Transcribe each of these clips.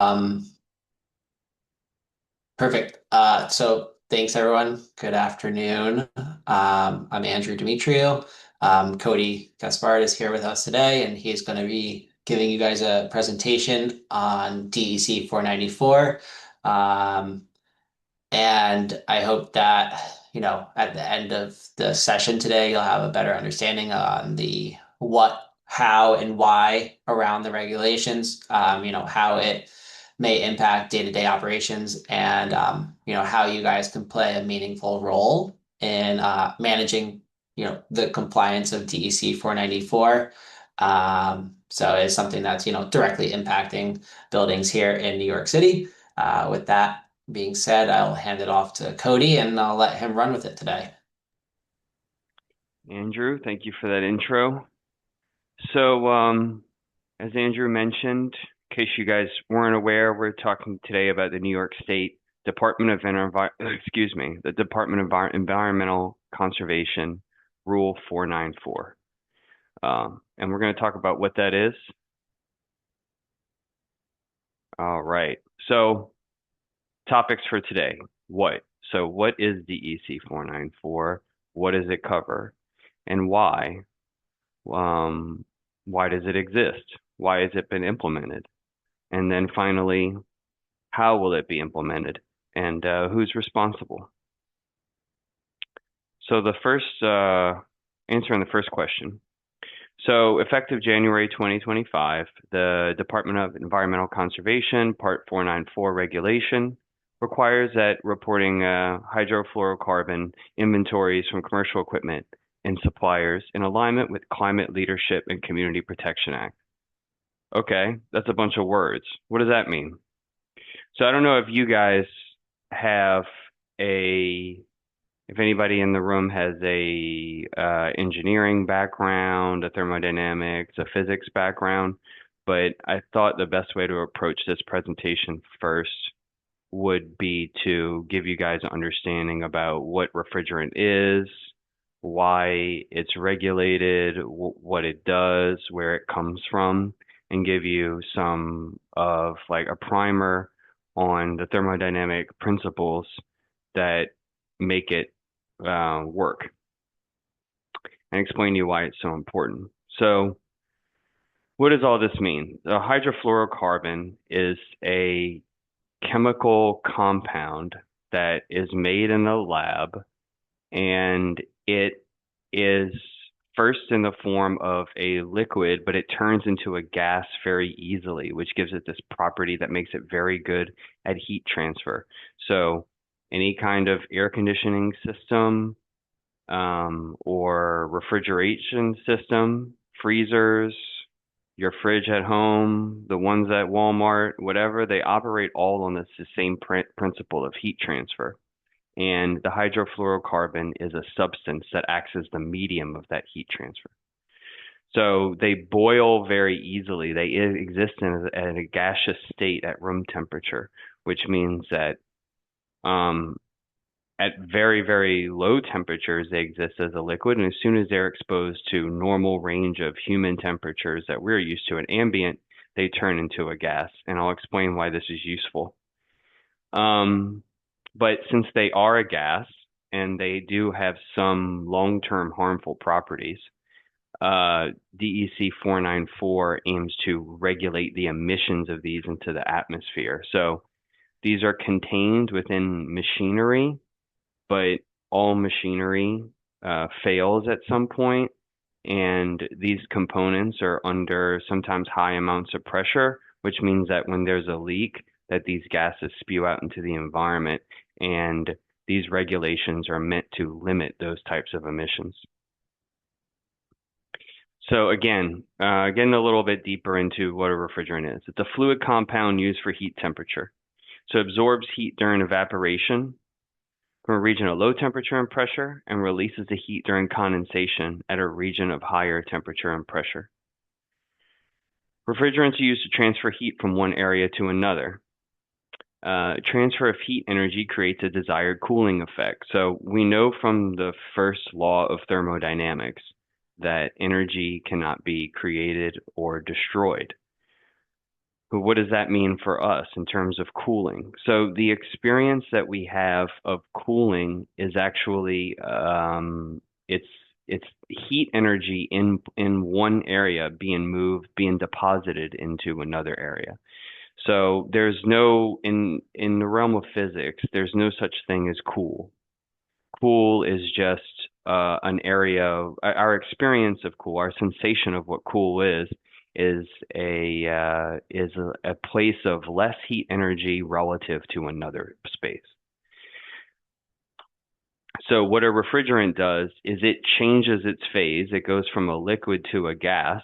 Um, Perfect. So thanks everyone. Good afternoon. I'm Andrew Demetriou. Cody Gaspard is here with us today, and he's going to be giving you guys a presentation on DEC 494. Um, and I hope that, at the end of the session today, you'll have a better understanding on the what, how, and why around the regulations, how it may impact day-to-day operations and, how you guys can play a meaningful role in managing, the compliance of DEC 494. So it's something that's, directly impacting buildings here in New York City. With that being said, I'll hand it off to Cody and I'll let him run with it today. Andrew, thank you for that intro. So, as Andrew mentioned, in case you guys weren't aware, we're talking today about the New York State Department of the Department of Environmental Conservation Rule 494. And we're going to talk about what that is. All right. So, topics for today. What? So, what is DEC 494? What does it cover? And why? Um, why does it exist? Why has it been implemented? And then finally, how will it be implemented? And who's responsible? So answering the first question. So effective January 2025, the Department of Environmental Conservation Part 494 regulation requires that reporting hydrofluorocarbon inventories from commercial equipment and suppliers in alignment with Climate Leadership and Community Protection Act. Okay, that's a bunch of words. What does that mean? So I don't know if you guys have if anybody in the room has a engineering background, a thermodynamics, a physics background, but I thought the best way to approach this presentation first would be to give you guys an understanding about what refrigerant is, why it's regulated, what it does, where it comes from, and give you some of like a primer on the thermodynamic principles that make it work and explain to you why it's so important. So, what does all this mean? A hydrofluorocarbon is a chemical compound that is made in the lab, and it is first in the form of a liquid, but it turns into a gas very easily, which gives it this property that makes it very good at heat transfer. So any kind of air conditioning system, or refrigeration system, freezers, your fridge at home, the ones at Walmart, whatever, they operate all on the same principle of heat transfer. And the hydrofluorocarbon is a substance that acts as the medium of that heat transfer. So they boil very easily. They exist in a gaseous state at room temperature, which means that at very, very low temperatures, they exist as a liquid. And as soon as they're exposed to normal range of human temperatures that we're used to at ambient, they turn into a gas. And I'll explain why this is useful. But since they are a gas and they do have some long-term harmful properties, DEC 494 aims to regulate the emissions of these into the atmosphere. So these are contained within machinery, but all machinery fails at some point, and these components are under sometimes high amounts of pressure, which means that when there's a leak, that these gases spew out into the environment, and these regulations are meant to limit those types of emissions. So again, getting a little bit deeper into what a refrigerant is. It's a fluid compound used for heat temperature. So it absorbs heat during evaporation from a region of low temperature and pressure and releases the heat during condensation at a region of higher temperature and pressure. Refrigerants are used to transfer heat from one area to another. Transfer of heat energy creates a desired cooling effect. So we know from the first law of thermodynamics that energy cannot be created or destroyed. But what does that mean for us in terms of cooling? So the experience that we have of cooling is actually it's it's heat energy in one area being moved, being deposited into another area. So there's no in the realm of physics, there's no such thing as cool. Cool is just an area. Our experience of cool, our sensation of what cool is a place of less heat energy relative to another space. So what a refrigerant does is it changes its phase. It goes from a liquid to a gas,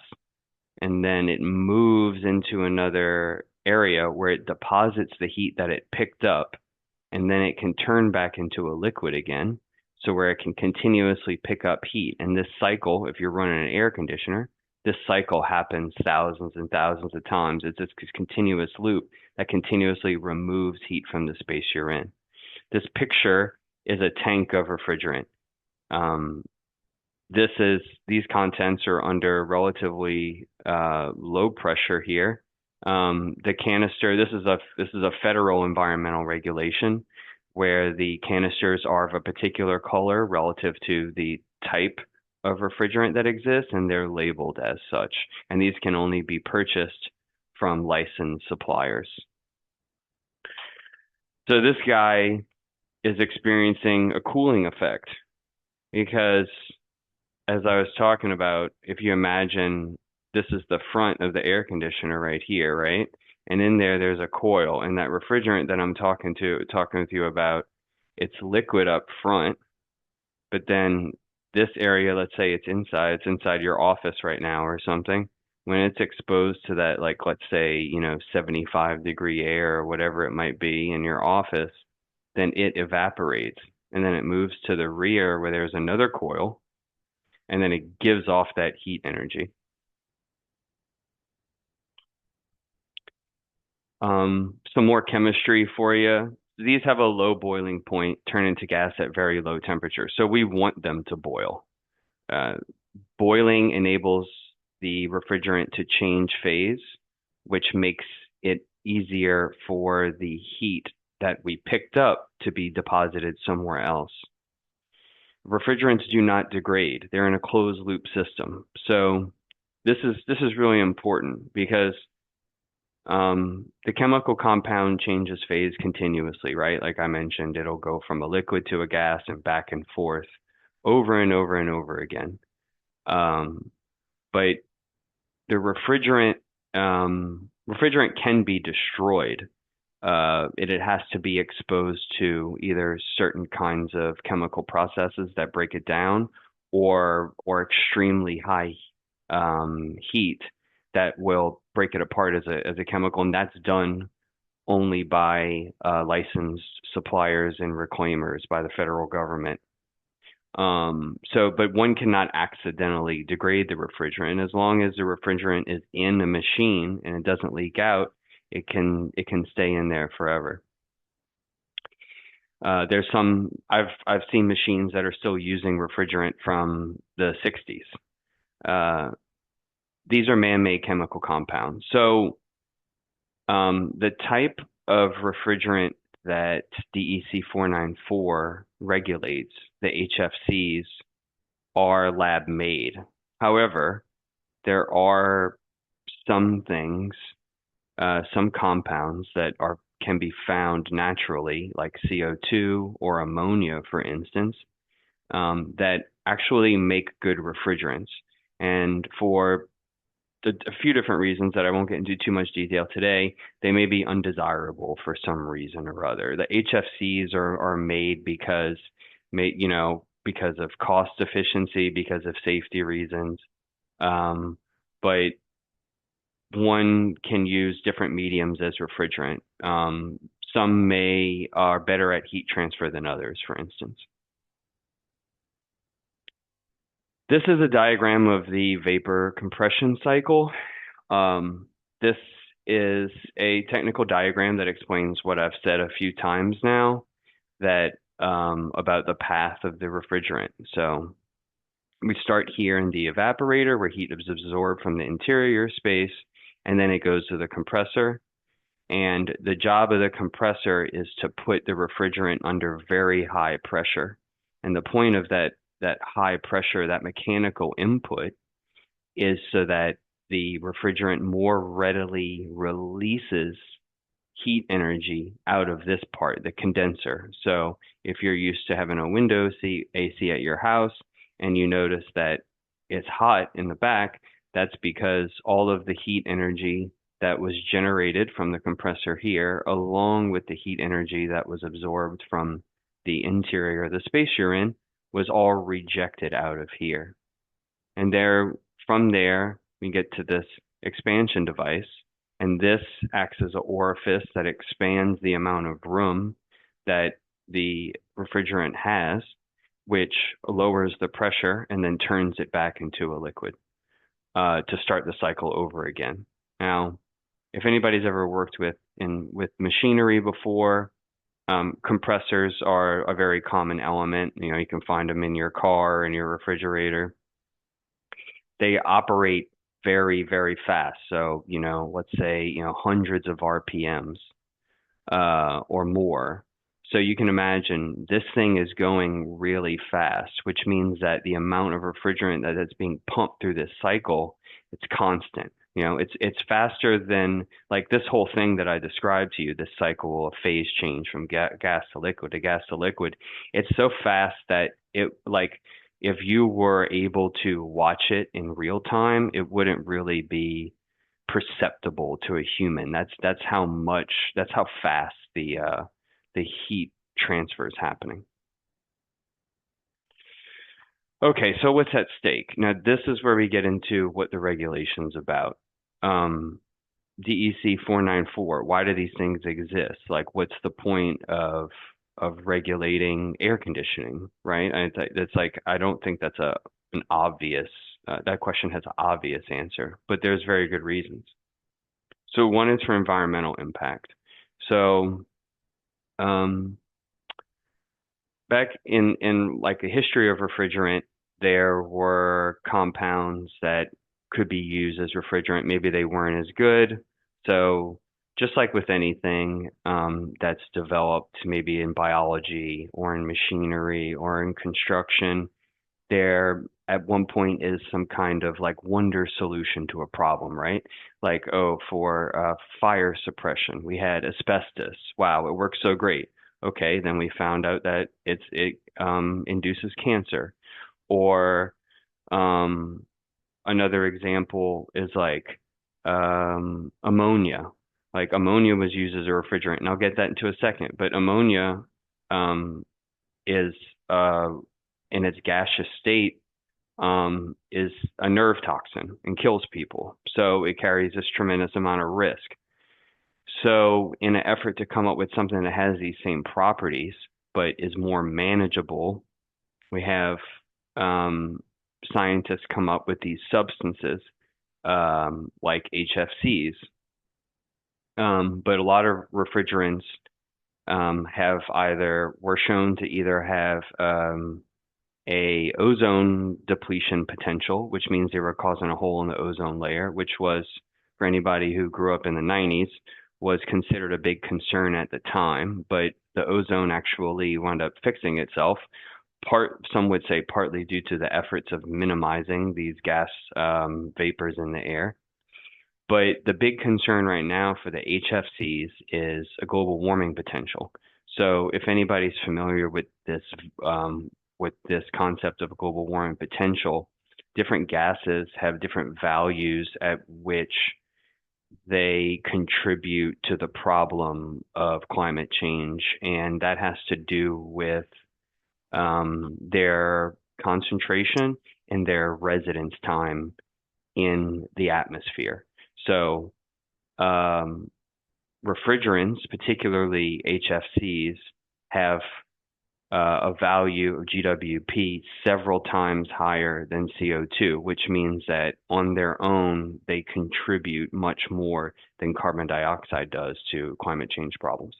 and then it moves into another area where it deposits the heat that it picked up, and then it can turn back into a liquid again. So where it can continuously pick up heat. And this cycle, if you're running an air conditioner, this cycle happens thousands and thousands of times. It's this continuous loop that continuously removes heat from the space you're in. This picture is a tank of refrigerant. Um, these contents are under relatively low pressure here. The canister, this is a federal environmental regulation where the canisters are of a particular color relative to the type of refrigerant that exists, and they're labeled as such. And these can only be purchased from licensed suppliers. So this guy is experiencing a cooling effect because, as I was talking about, if you imagine this is the front of the air conditioner right here, right? And in there's a coil, and that refrigerant that I'm talking with you about, it's liquid up front, but then this area, let's say it's inside your office right now or something. When it's exposed to that, like let's say, 75-degree air or whatever it might be in your office, then it evaporates, and then it moves to the rear where there's another coil, and then it gives off that heat energy. Some more chemistry for you. These have a low boiling point, turn into gas at very low temperature. So we want them to boil. Boiling enables the refrigerant to change phase, which makes it easier for the heat that we picked up to be deposited somewhere else. Refrigerants do not degrade. They're in a closed loop system. So this is really important because the chemical compound changes phase continuously, right? Like I mentioned, it'll go from a liquid to a gas and back and forth over and over and over again. But the refrigerant can be destroyed. It has to be exposed to either certain kinds of chemical processes that break it down, or extremely high heat that will break it apart as a chemical, and that's done only by licensed suppliers and reclaimers by the federal government. But one cannot accidentally degrade the refrigerant. As long as the refrigerant is in the machine and it doesn't leak out, it can stay in there forever. There's some I've seen machines that are still using refrigerant from the 60s. These are man-made chemical compounds. So the type of refrigerant that DEC 494 regulates, the HFCs, are lab made. However, there are some things, some compounds that can be found naturally, like CO2 or ammonia, for instance, that actually make good refrigerants. And for a few different reasons that I won't get into too much detail today, they may be undesirable for some reason or other. The HFCs are made because of cost efficiency, because of safety reasons. But one can use different mediums as refrigerant. Some are better at heat transfer than others, for instance. This is a diagram of the vapor compression cycle. This is a technical diagram that explains what I've said a few times now, that about the path of the refrigerant. So we start here in the evaporator where heat is absorbed from the interior space, and then it goes to the compressor. And the job of the compressor is to put the refrigerant under very high pressure. And the point of that high pressure, that mechanical input, is so that the refrigerant more readily releases heat energy out of this part, the condenser. So if you're used to having a window AC at your house and you notice that it's hot in the back, that's because all of the heat energy that was generated from the compressor here, along with the heat energy that was absorbed from the interior of the space you're in, was all rejected out of here. And from there, we get to this expansion device, and this acts as an orifice that expands the amount of room that the refrigerant has, which lowers the pressure and then turns it back into a liquid to start the cycle over again. Now, if anybody's ever worked with machinery before, compressors are a very common element. You can find them in your car and your refrigerator. They operate very, very fast. So, let's say, hundreds of RPMs or more. So you can imagine this thing is going really fast, which means that the amount of refrigerant that is being pumped through this cycle, it's constant. It's faster than like this whole thing that I described to you, this cycle of phase change from gas to liquid to gas to liquid. It's so fast that if you were able to watch it in real time, it wouldn't really be perceptible to a human. That's how fast the heat transfer is happening. Okay, so what's at stake? Now, this is where we get into what the regulation's about. DEC 494, why do these things exist? Like, what's the point of regulating air conditioning, right? It's like, I don't think that's an obvious, that question has an obvious answer, but there's very good reasons. So one is for environmental impact. So back in like the history of refrigerant, there were compounds that could be used as refrigerant. Maybe they weren't as good. So just like with anything that's developed maybe in biology or in machinery or in construction, there at one point is some kind of like wonder solution to a problem, right? Like, oh, for fire suppression, we had asbestos. Wow, it works so great. Okay, then we found out that it induces cancer. Or another example is like ammonia. Like ammonia was used as a refrigerant, and I'll get that into a second. But ammonia is in its gaseous state is a nerve toxin and kills people. So it carries this tremendous amount of risk. So in an effort to come up with something that has these same properties, but is more manageable, we have scientists come up with these substances like HFCs. But a lot of refrigerants were shown to either have a ozone depletion potential, which means they were causing a hole in the ozone layer, which was, for anybody who grew up in the 90s, was considered a big concern at the time, but the ozone actually wound up fixing itself. Some would say partly due to the efforts of minimizing these gas vapors in the air. But the big concern right now for the HFCs is a global warming potential. So if anybody's familiar with this concept of global warming potential, different gases have different values at which they contribute to the problem of climate change, and that has to do with their concentration and their residence time in the atmosphere. So refrigerants, particularly HFCs, have a value of GWP several times higher than CO2, which means that on their own, they contribute much more than carbon dioxide does to climate change problems.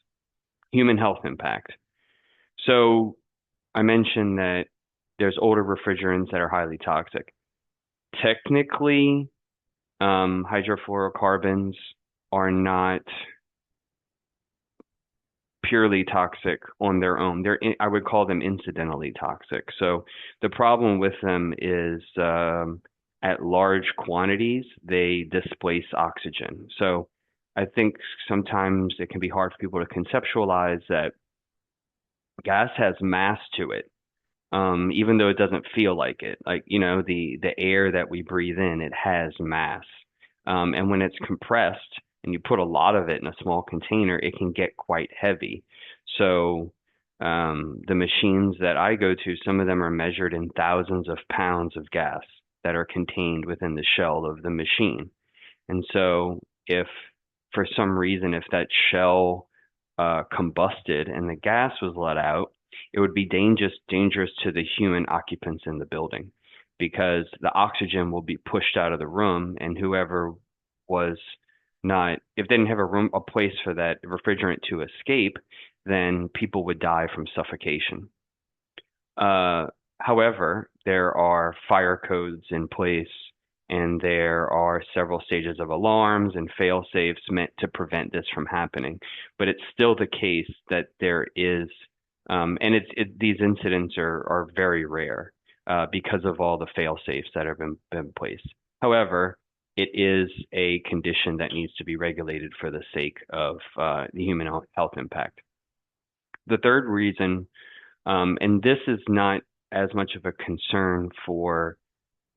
Human health impact. So I mentioned that there's older refrigerants that are highly toxic. Technically, Hydrofluorocarbons are not purely toxic on their own. I would call them incidentally toxic. So the problem with them is at large quantities, they displace oxygen. So I think sometimes it can be hard for people to conceptualize that gas has mass to it, even though it doesn't feel like it. Like, the air that we breathe in, it has mass. And when it's compressed and you put a lot of it in a small container, it can get quite heavy. So the machines that I go to, some of them are measured in thousands of pounds of gas that are contained within the shell of the machine. And so if for some reason, if that shell combusted and the gas was let out, it would be dangerous to the human occupants in the building because the oxygen will be pushed out of the room, and whoever was not, if they didn't have a place for that refrigerant to escape, then people would die from suffocation. However, there are fire codes in place, and there are several stages of alarms and fail safes meant to prevent this from happening. But it's still the case that there is, and these incidents are very rare because of all the fail safes that have been placed. However, it is a condition that needs to be regulated for the sake of the human health impact. The third reason, and this is not as much of a concern for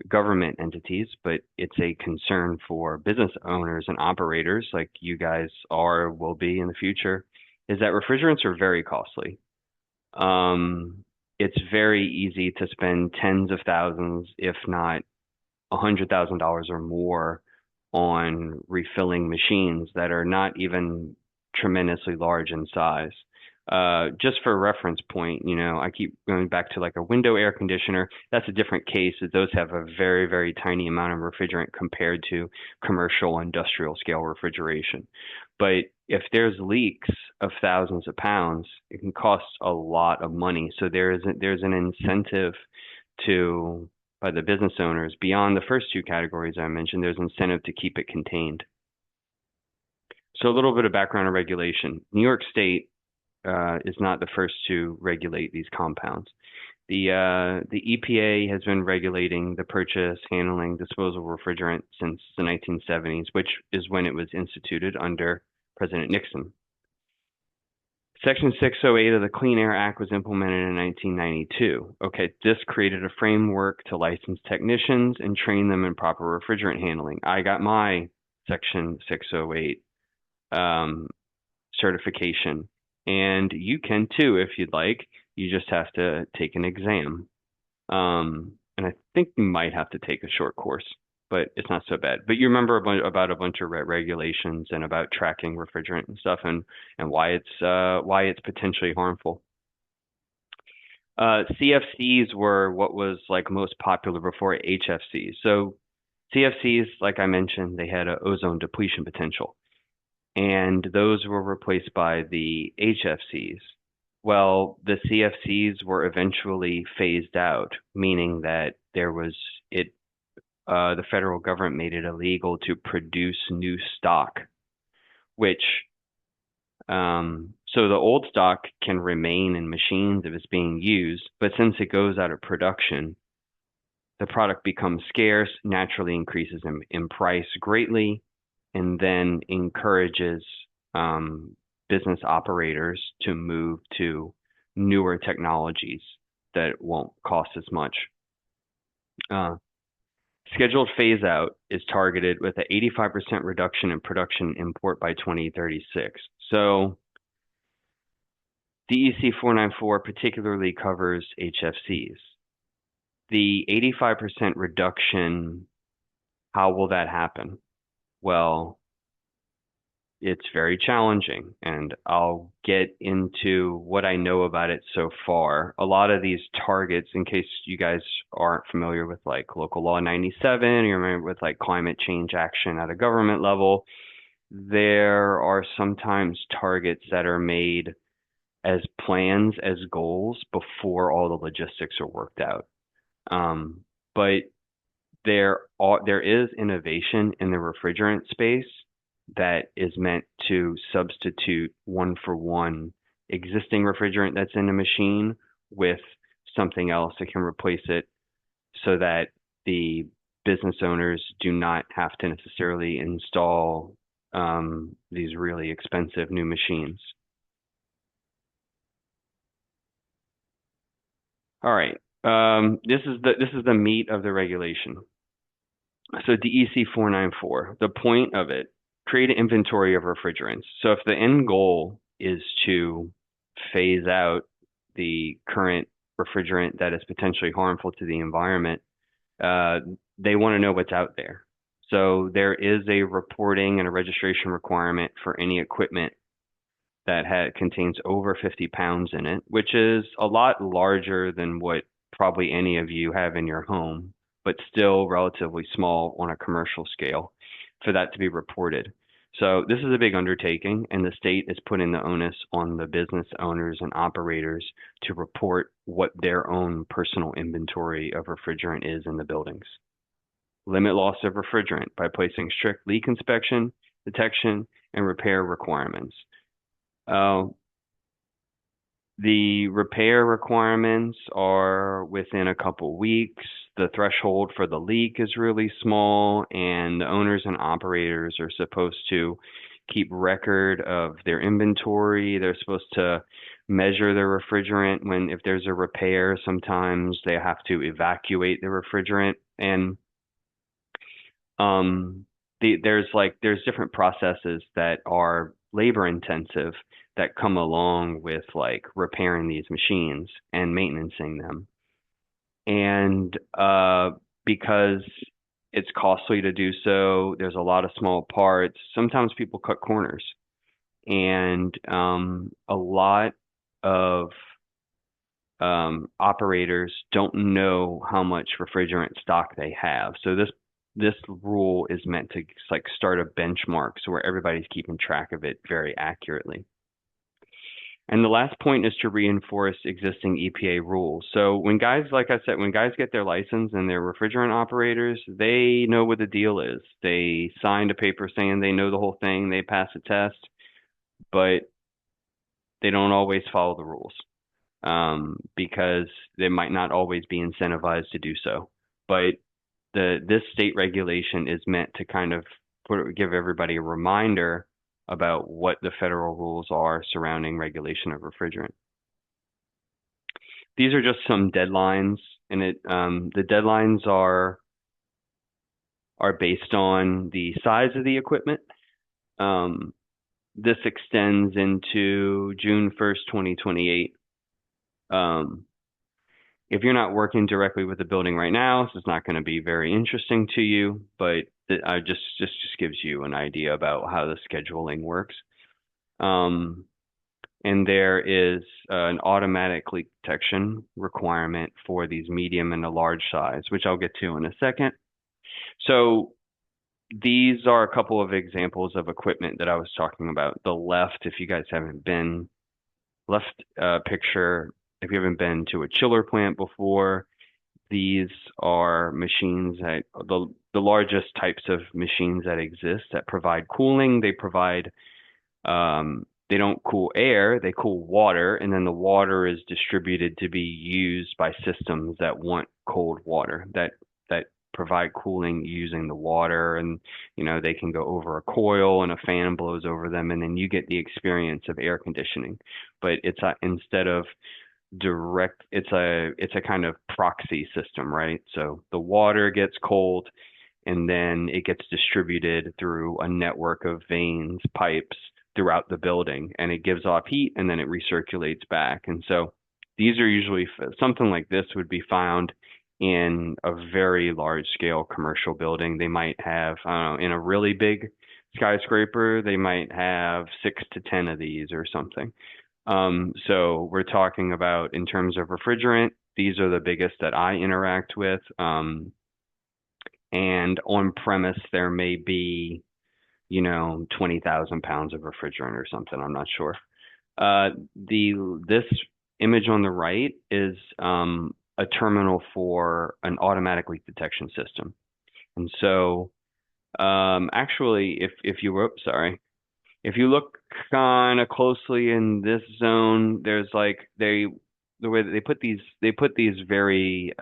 government entities, but it's a concern for business owners and operators like you guys are, will be in the future, is that refrigerants are very costly. It's very easy to spend tens of thousands, if not $100,000 or more on refilling machines that are not even tremendously large in size. Just for a reference point, I keep going back to like a window air conditioner. That's a different case. Those have a very, very tiny amount of refrigerant compared to commercial industrial scale refrigeration. But if there's leaks of thousands of pounds, it can cost a lot of money. So there's an incentive by the business owners beyond the first two categories I mentioned. There's incentive to keep it contained. So a little bit of background on regulation. New York State is not the first to regulate these compounds. The EPA has been regulating the purchase, handling, disposal of refrigerant since the 1970s, which is when it was instituted under President Nixon. Section 608 of the Clean Air Act was implemented in 1992. Okay, this created a framework to license technicians and train them in proper refrigerant handling. I got my Section 608 certification. And you can too, if you'd like. You just have to take an exam. And I think you might have to take a short course, but it's not so bad. But you remember about a bunch of regulations and about tracking refrigerant and stuff, and why it's potentially harmful. CFCs were what was like most popular before HFCs. So CFCs, like I mentioned, they had an ozone depletion potential, and those were replaced by the HFCs. Well, the CFCs were eventually phased out, meaning that the federal government made it illegal to produce new stock, which, so the old stock can remain in machines if it's being used, but since it goes out of production, the product becomes scarce, naturally increases in price greatly, and then encourages business operators to move to newer technologies that won't cost as much. Scheduled phase out is targeted with an 85% reduction in production import by 2036. So DEC 494 particularly covers HFCs. The 85% reduction, how will that happen? Well, it's very challenging, and I'll get into what I know about it so far. A lot of these targets, in case you guys aren't familiar with like Local Law 97, you remember with like climate change action at a government level, there are sometimes targets that are made as plans, as goals before all the logistics are worked out. But there is innovation in the refrigerant space that is meant to substitute one for one existing refrigerant that's in the machine with something else that can replace it so that the business owners do not have to necessarily install these really expensive new machines. All right. This is the meat of the regulation. So DEC 494, the point of it, create an inventory of refrigerants. So if the end goal is to phase out the current refrigerant that is potentially harmful to the environment, they want to know what's out there. So there is a reporting and a registration requirement for any equipment that contains over 50 pounds in it, which is a lot larger than what probably any of you have in your home, but still relatively small on a commercial scale for that to be reported. So this is a big undertaking, and the state is putting the onus on the business owners and operators to report what their own personal inventory of refrigerant is in the buildings. Limit loss of refrigerant by placing strict leak inspection, detection, and repair requirements. The repair requirements are within a couple weeks. The threshold for the leak is really small, and the owners and operators are supposed to keep record of their inventory. They're supposed to measure their refrigerant if there's a repair. Sometimes they have to evacuate the refrigerant, and there's different processes that are labor intensive that come along with like repairing these machines and maintaining them. And because it's costly to do so, there's a lot of small parts. Sometimes people cut corners, and a lot of operators don't know how much refrigerant stock they have. So this rule is meant to like start a benchmark so where everybody's keeping track of it very accurately. And the last point is to reinforce existing EPA rules. So when guys, like I said, when guys get their license and they're refrigerant operators, they know what the deal is. They signed a paper saying they know the whole thing, they pass a test, but they don't always follow the rules because they might not always be incentivized to do so. But this state regulation is meant to kind of give everybody a reminder about what the federal rules are surrounding regulation of refrigerant. These are just some deadlines, and the deadlines are based on the size of the equipment. This extends into June 1st, 2028. If you're not working directly with the building right now, this is not going to be very interesting to you, but just gives you an idea about how the scheduling works. And there is an automatic leak detection requirement for these medium and the large size, which I'll get to in a second. So these are a couple of examples of equipment that I was talking about. The left, if you guys haven't been, picture, if you haven't been to a chiller plant before, these are machines that the largest types of machines that exist that provide cooling. They provide they don't cool air, they cool water, and then the water is distributed to be used by systems that want cold water that provide cooling using the water, and they can go over a coil and a fan blows over them, and then you get the experience of air conditioning. But it's instead of direct, it's a kind of proxy system, right? So the water gets cold and then it gets distributed through a network of veins, pipes throughout the building, and it gives off heat and then it recirculates back. And so these are usually, something like this would be found in a very large scale commercial building. They might have, I don't know, in a really big skyscraper, they might have 6 to 10 of these or something. So we're talking about, in terms of refrigerant, these are the biggest that I interact with. And on premise, there may be, 20,000 pounds of refrigerant or something. I'm not sure. This image on the right is a terminal for an automatic leak detection system. And so, actually, if you were, sorry, if you look kind of closely in this zone, there's like the way that they put these very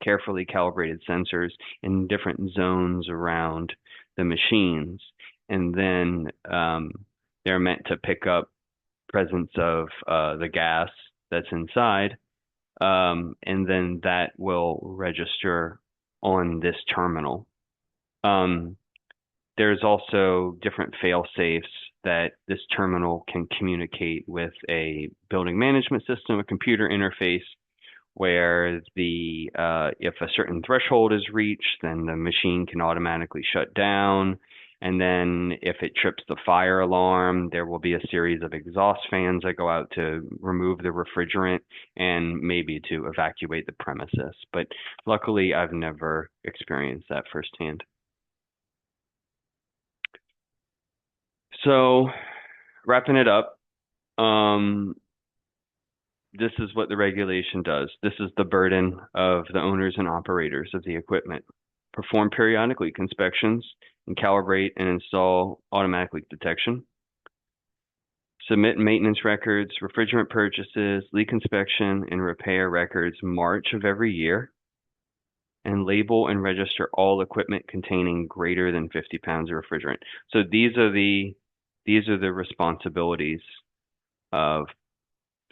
carefully calibrated sensors in different zones around the machines, and then they're meant to pick up presence of the gas that's inside, and then that will register on this terminal. Um, there's also different fail safes that this terminal can communicate with a building management system, a computer interface, where if a certain threshold is reached, then the machine can automatically shut down. And then if it trips the fire alarm, there will be a series of exhaust fans that go out to remove the refrigerant and maybe to evacuate the premises. But luckily, I've never experienced that firsthand. So, wrapping it up, um, this is what the regulation does. This is the burden of the owners and operators of the equipment. Perform periodic leak inspections and calibrate and install automatic leak detection. Submit maintenance records, refrigerant purchases, leak inspection, and repair records March of every year. And label and register all equipment containing greater than 50 pounds of refrigerant. So these are the responsibilities of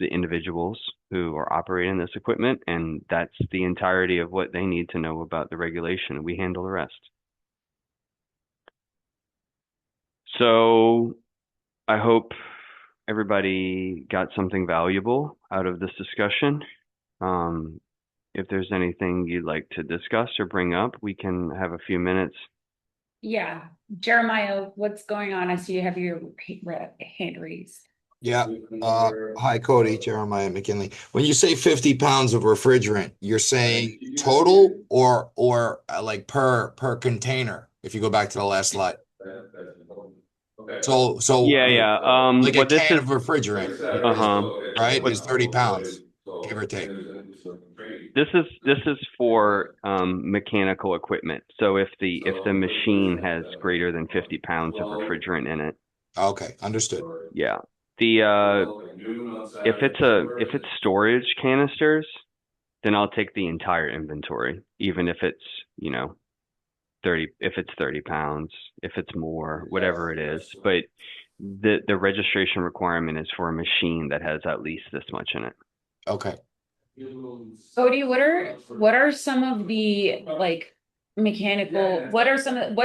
the individuals who are operating this equipment, and that's the entirety of what they need to know about the regulation. We handle the rest. So I hope everybody got something valuable out of this discussion. If there's anything you'd like to discuss or bring up, we can have a few minutes. Yeah, Jeremiah, what's going on? I see you have your hand raised. Yeah. Hi, Cody, Jeremiah McKinley. When you say 50 pounds of refrigerant, you're saying total or like per container, if you go back to the last slide. So Yeah. like a What this can is, of refrigerant, uh-huh. right, What is 30 pounds, give or take. this is for mechanical equipment. So if the machine has greater than 50 pounds of refrigerant in it, Okay, understood. yeah. The if it's storage canisters, then I'll take the entire inventory, even if it's, 30, if it's 30 pounds, if it's more, whatever it is. But the registration requirement is for a machine that has at least this much in it. Okay. Cody, what are some of the like mechanical, what are some of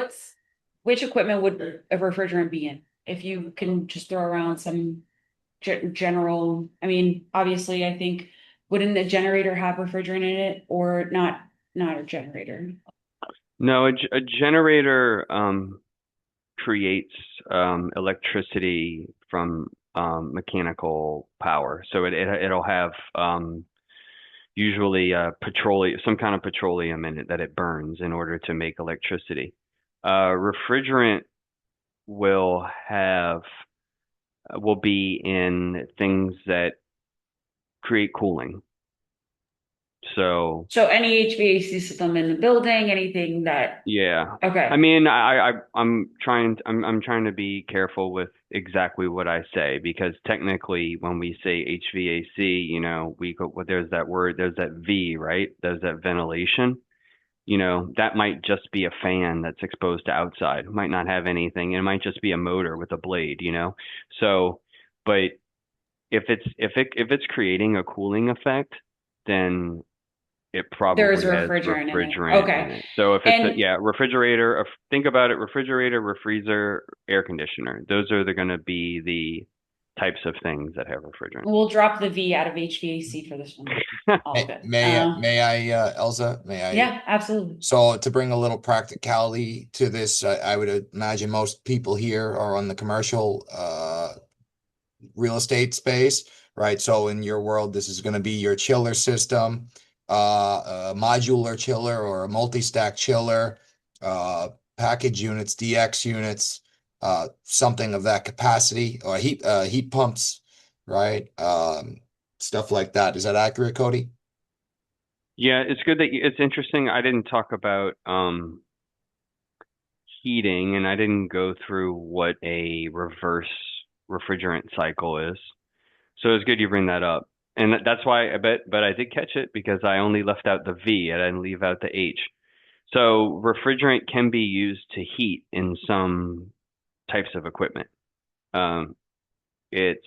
which equipment would a refrigerant be in? If you can just throw around some general, I mean, obviously, I think wouldn't a generator have refrigerant in it or not a generator? No, a generator creates electricity from mechanical power. So it'll have usually some kind of petroleum in it that it burns in order to make electricity. Refrigerant will have will be in things that create cooling. So any HVAC system in the building, anything that, yeah. okay. I mean, I'm trying to be careful with exactly what I say, because technically when we say HVAC, there's that word, there's that V, right? There's that ventilation. That might just be a fan that's exposed to outside. It might not have anything. It might just be a motor with a blade. So, but if it's creating a cooling effect, then it There's probably has refrigerant in it. refrigerant Okay. in it. So if it's And refrigerator, think about it, refrigerator, refreezer, air conditioner. Those are going to be the types of things that have refrigerant. we'll drop the V out of HVAC for this one. All good. May I, Elsa? May I? Yeah, absolutely. So to bring a little practicality to this, I would imagine most people here are on the commercial real estate space, right? So in your world, this is going to be your chiller system, a modular chiller or a multi-stack chiller, package units, DX units, something of that capacity, or heat pumps, right? Stuff like that. Is that accurate, Cody? Yeah, it's good that it's interesting. I didn't talk about heating, and I didn't go through what a reverse refrigerant cycle is. So it's good you bring that up. And that's why I bet, but I did catch it because I only left out the V. I didn't leave out the H. So refrigerant can be used to heat in some types of equipment. Um, it's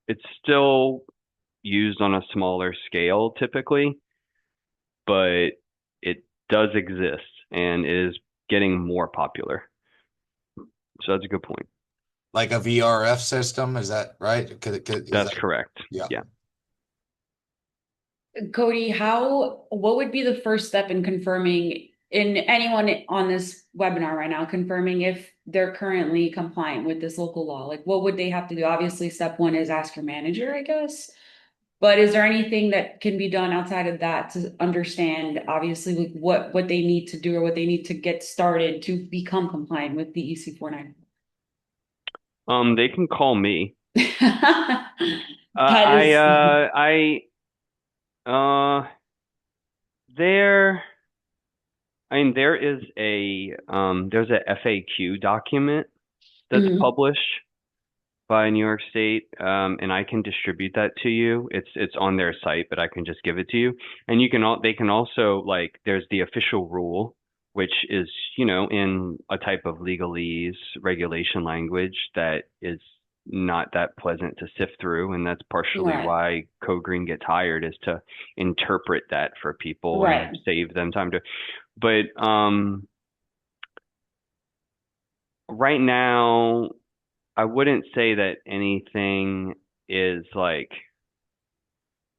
it's still used on a smaller scale typically, but it does exist and is getting more popular. So that's a good point. Like a VRF system, is that right? Is That's that, correct. yeah. Yeah. Cody, what would be the first step in confirming in anyone on this webinar right now, confirming if they're currently compliant with this local law? Like, what would they have to do? Obviously, step one is ask your manager, I guess. But is there anything that can be done outside of that to understand, obviously, like what they need to do or what they need to get started to become compliant with the EC 49? They can call me. That is, There, I mean, there is there's a FAQ document that's Mhm. published by New York State, and I can distribute that to you. It's on their site, but I can just give it to you. And they can also, like, there's the official rule, which is, in a type of legalese regulation language that is not that pleasant to sift through, and that's partially Right, why Code Green gets hired, is to interpret that for people and right, save them time to. But right now, I wouldn't say that anything is like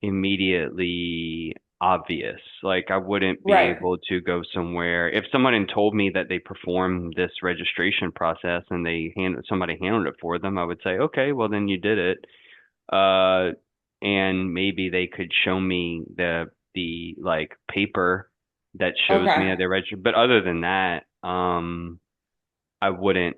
immediately obvious. Like I wouldn't be right. able to go somewhere if someone had told me that they performed this registration process and somebody handled it for them, I would say, okay, well then you did it. Uh, and maybe they could show me the like paper that shows me Okay. that they're registered. But other than that, I wouldn't.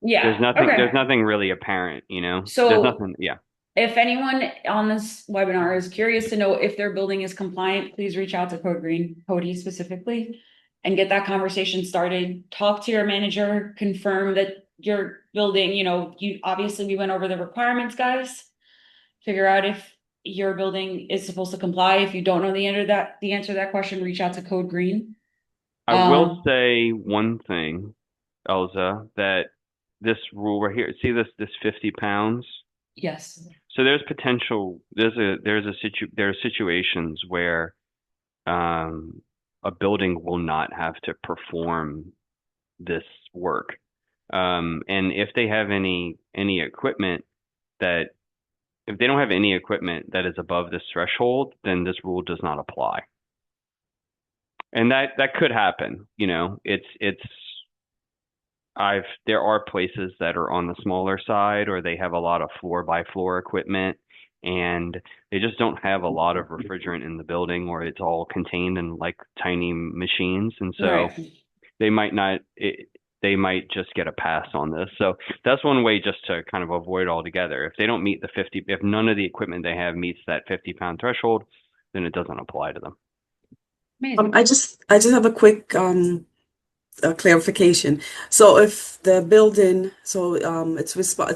There's Yeah, nothing. There's okay. nothing really apparent. There's So nothing. Yeah. if anyone on this webinar is curious to know if their building is compliant, please reach out to Code Green, Cody specifically, and get that conversation started. Talk to your manager, confirm that your building, you obviously we went over the requirements, guys. Figure out if your building is supposed to comply. If you don't know the answer to that question, reach out to Code Green. I will say one thing, Elza, that this rule right here, see this 50 pounds? Yes. So there's potential, there are situations where a building will not have to perform this work. And if they have any equipment that, if they don't have any equipment that is above this threshold, then this rule does not apply. And that could happen, there are places that are on the smaller side, or they have a lot of floor by floor equipment, and they just don't have a lot of refrigerant in the building, or it's all contained in like tiny machines, and so Right. they might not. They might just get a pass on this. So that's one way just to kind of avoid altogether. If they don't meet the 50, if none of the equipment they have meets that 50-pound threshold, then it doesn't apply to them. Amazing. I just have a quick clarification. So if the building, it's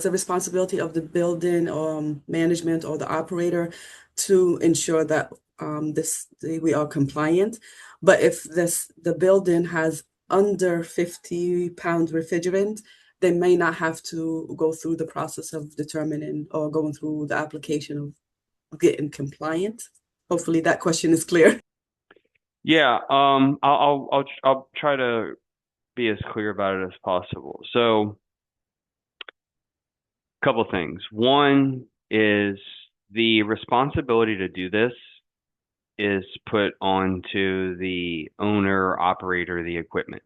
a responsibility of the building management or the operator to ensure that we are compliant. But if the building has under 50-pound refrigerant, they may not have to go through the process of determining or going through the application of getting compliant. Hopefully that question is clear. Yeah, I'll try to be as clear about it as possible. So, a couple things. One is the responsibility to do this is put onto the owner or operator of the equipment.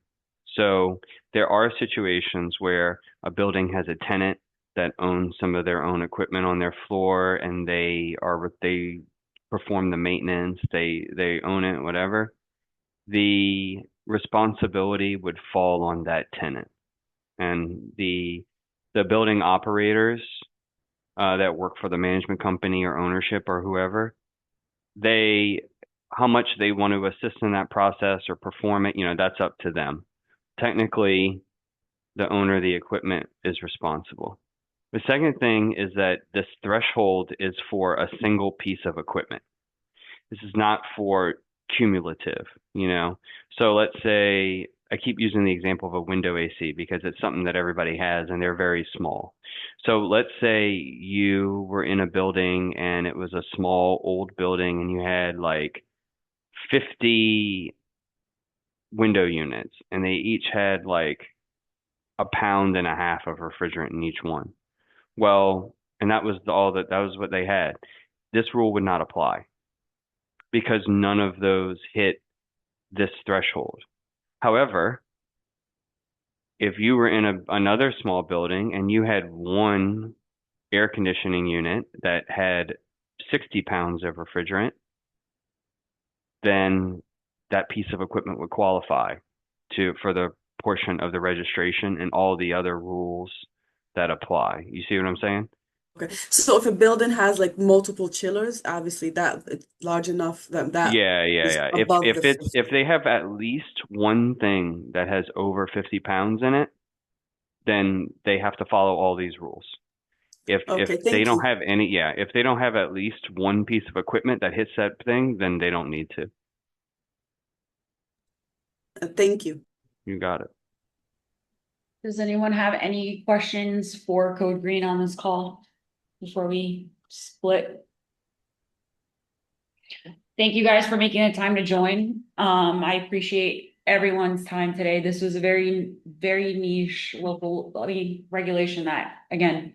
So there are situations where a building has a tenant that owns some of their own equipment on their floor, and they perform the maintenance, they own it, whatever. The responsibility would fall on that tenant, and the building operators that work for the management company or ownership or whoever, they how much they want to assist in that process or perform it, that's up to them. Technically, the owner of the equipment is responsible. The second thing is that this threshold is for a single piece of equipment. This is not for cumulative, So let's say I keep using the example of a window AC because it's something that everybody has and they're very small. So let's say you were in a building and it was a small old building and you had like 50 window units and they each had like 1.5 pounds of refrigerant in each one. Well, and that was what they had. This rule would not apply because none of those hit this threshold. However, if you were in another small building and you had one air conditioning unit that had 60 pounds of refrigerant, then that piece of equipment would qualify for the portion of the registration and all the other rules that apply. You see what I'm saying? Okay. So if a building has like multiple chillers, obviously that it's large enough that is Yeah. above the 50. If they have at least one thing that has over 50 pounds in it, then they have to follow all these rules. If Okay, they thank don't you. have if they don't have at least one piece of equipment that hits that thing, then they don't need to. Thank you. You got it. Does anyone have any questions for Code Green on this call before we split? Thank you guys for making the time to join. I appreciate everyone's time today. This was a very, very niche local regulation that, again,